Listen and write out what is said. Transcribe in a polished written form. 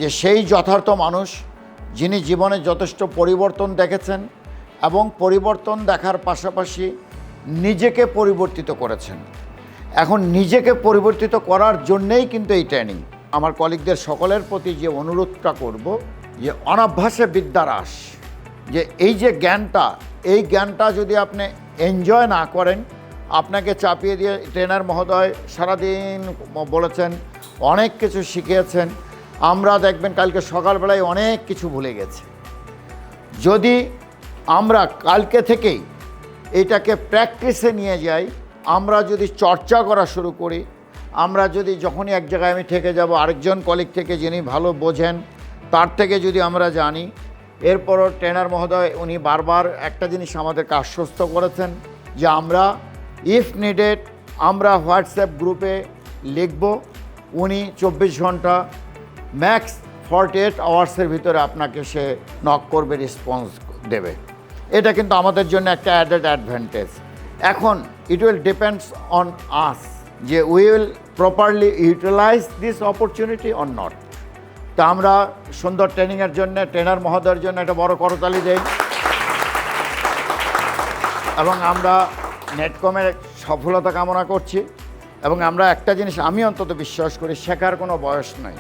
যে সেই যথার্থ মানুষ যিনি জীবনে যথেষ্ট পরিবর্তন দেখেছেন এবং পরিবর্তন দেখার পাশাপাশি নিজেকে পরিবর্তিত করেছেন। এখন নিজেকে পরিবর্তিত করার জন্যেই কিন্তু এই ট্রেনিং। আমার কলিগদের সকলের প্রতি যে অনুরোধটা করব, যে অনাভ্যাসে বিদ্যার আস, যে এই যে জ্ঞানটা, এই জ্ঞানটা যদি আপনি এনজয় না করেন, আপনাকে চাপিয়ে দিয়ে ট্রেনার মহোদয় সারাদিন বলেছেন, অনেক কিছু শিখিয়েছেন, আমরা দেখবেন কালকে সকালবেলায় অনেক কিছু ভুলে গেছি। যদি আমরা কালকে থেকেই এটাকে প্র্যাকটিসে নিয়ে যাই, আমরা যদি চর্চা করা শুরু করি, আমরা যদি যখনই এক জায়গায় আমি থেকে যাব, আরেকজন কলিগ থেকে যিনি ভালো বোঝেন তার থেকে যদি আমরা জানি, এরপরও ট্রেনার মহোদয় উনি বারবার একটা জিনিস আমাদেরকে আশ্বস্ত করেছেন যে আমরা ইফ নিডেড আমরা হোয়াটসঅ্যাপ গ্রুপে লিখব, উনি 24 ঘন্টা ম্যাক্স 48 আওয়ার্সের ভিতরে আপনাকে সে নক করবে, রেসপন্স দেবে। এটা কিন্তু আমাদের জন্য একটা অ্যাডেড অ্যাডভান্টেজ। এখন it will depends on us যে we will properly utilise this opportunity or not. তা আমরা সুন্দর ট্রেনিংয়ের জন্য ট্রেনার মহোদয়ের জন্য একটা বড় করতালি দেই এবং আমরা নেটকমের সফলতা কামনা করছি। এবং আমরা একটা জিনিস আমি অন্তত বিশ্বাস করি, শেখার কোনো বয়স নাই।